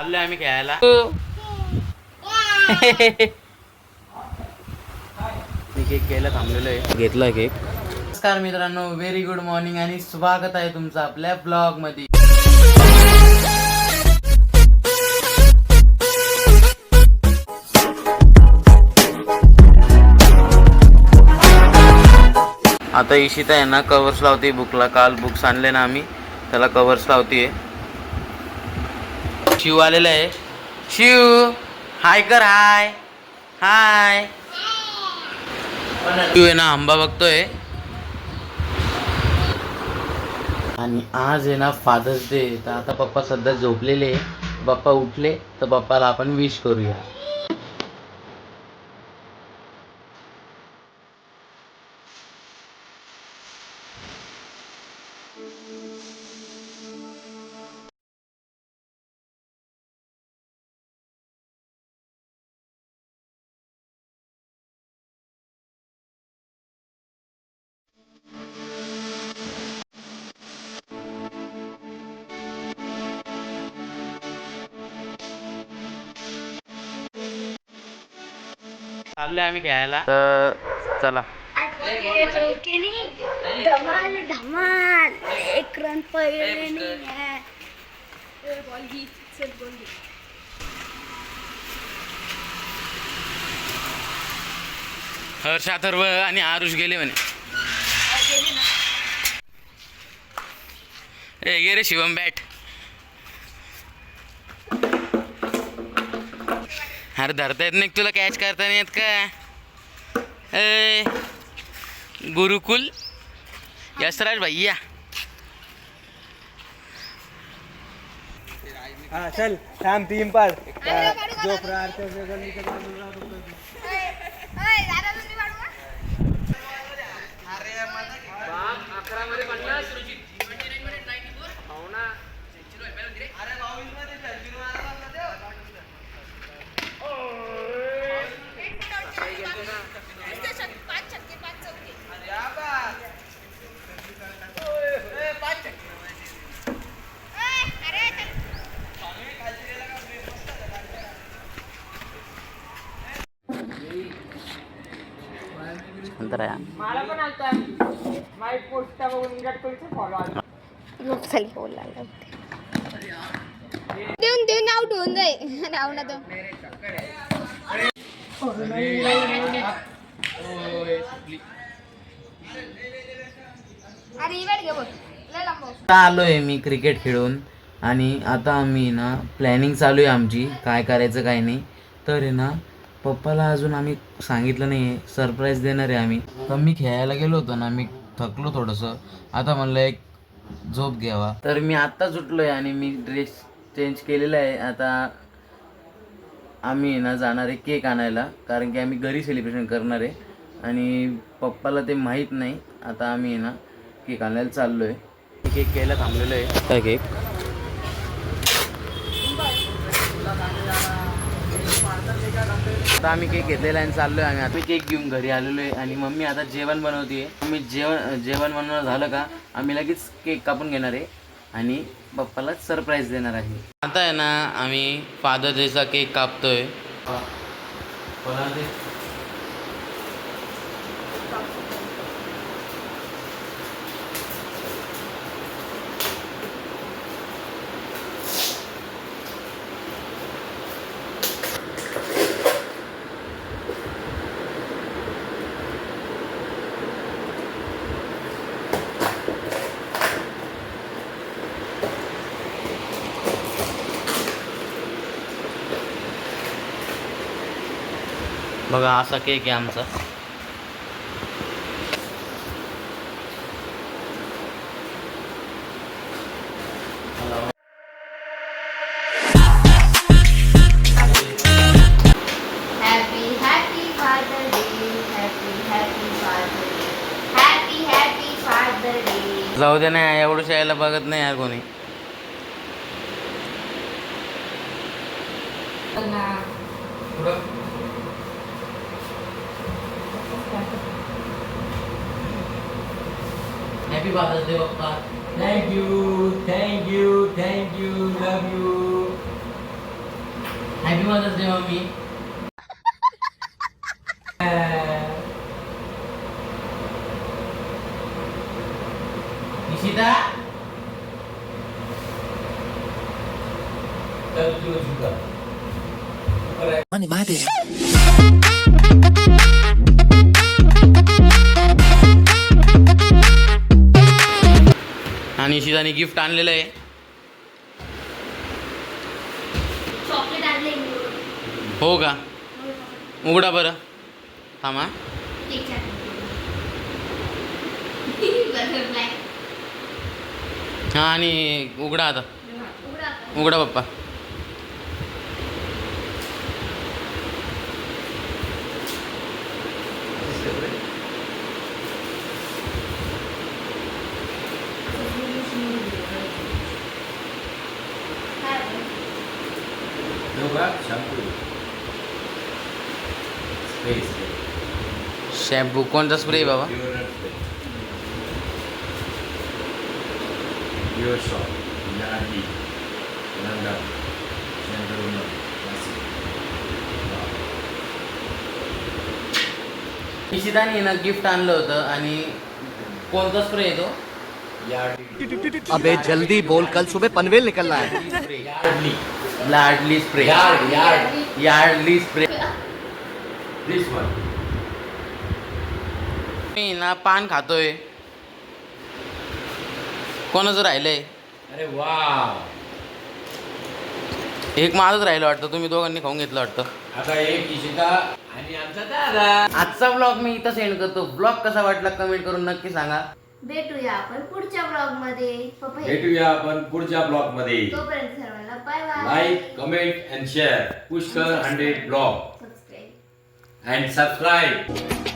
चाललोय आम्ही खेळायला. मी केक घ्यायला थांबलेलो आहे, घेतला केक. नमस्कार मित्रांनो, व्हेरी गुड मॉर्निंग आणि स्वागत आहे तुमचं आपल्या ब्लॉग मध्ये. आता इशिता आहे ना कवर्स लावते बुकला. काल बुक्स आणले ना आम्ही, त्याला कवर्स लावते. शिव आलेला आहे. शिव हाय कर. हाय हाय. शिव आहे ना आंबा बघतोय. आणि आज आहे ना फादर्स डे. तर आता पप्पा सध्या झोपलेले. पप्पा उठले तर पप्पाला आपण विश करूया. चाललोय आम्ही खेळायला, तर चला. धमाल धमाल, एक रन पहिले नाही है. हर्ष अथर्व आणि आरुष गेले म्हणे. ए गे रे शिवम बॅट. अरे धरता येत नाही तुला, कॅच करता नाही येत का? ए गुरुकुल यशराज भैया. हाँ चल थांब टीम पर जो देऊन देऊन आउट होऊन जाईल. आउट ना तो. आलोय मी क्रिकेट खेळून. आणि आता आम्ही ना प्लॅनिंग चालू आहे आमची, काय करायचं काय नाही. तर आहे ना पप्पाला अजून आम्ही सांगितलं नाही आहे, सरप्राईज देणार आहे आम्ही. तर मी खेळायला गेलो होतो ना, मी थकलो थोडंसं. आता म्हणलं एक झोप घ्यावा, तर मी आत्ताच उठलो आहे आणि मी ड्रेस चेंज केलेला आहे. आता आम्ही ना जाणार आहे केक आणायला, कारण की आम्ही घरी सेलिब्रेशन करणार आहे आणि पप्पाला ते माहीत नाही. आता आम्ही ना केक आणायला चाललो आहे. केक घ्यायला थांबलेलो आहे. काय केक? आता आम्ही केक घेतलेला आहे आणि चाललो आहे आम्ही. आता केक घेऊन घरी आलेलो आहे आणि मम्मी आता जेवण बनवते. आम्ही जेवण बनवणं झालं का आम्ही लगेच केक कापून घेणार आहे आणि पप्पाला सरप्राईज देणार आहे. आता आहे ना आम्ही फादर डेचा केक कापतोय. बघा असा केक आहे आमचा. Happy happy Father Day, happy happy Father Day, happy happy Father Day. जाऊ दे ना, एवढं शाळेला बघत नाही यार कोणी. Happy Father's Day, Papa. Thank you, love you. Happy mother's day मम्मी. निशिता आणि निशिताने गिफ्ट आणलेलं आहे. चॉकलेट आणले हो का? उघडा बरं. थांबा. बटरफ्लाय हां आणि उघडा आता. उघडा उघडा पप्पा. शॅम्पू कोणता स्प्रे बाबा? निशिताने ना गिफ्ट आणलं होतं आणि कोणता स्प्रे आहे तो? अबे जल्दी बोल, कल सुबह पनवेल निकलना है. लाडली स्प्रे. Yardley spray. मी ना पान खातोय. कोणाचं राहिलंय? अरे वा. एक माझंच राहिलं वाटतं. तुम्ही दोघांनी खाऊन घेतलं वाटतं. आता एक इशिता आणि आमचा दादा. आजचा ब्लॉग मी इथं सेंड करतो. ब्लॉग कसा वाटला कमेंट करून नक्की सांगा. भेटूया आपण पुढच्या ब्लॉग मध्ये. भेटूया आपण पुढच्या ब्लॉग मध्ये. तोपर्यंत सर्वांना bye bye. Like comment and share. Pushkar 100 blog subscribe. And subscribe.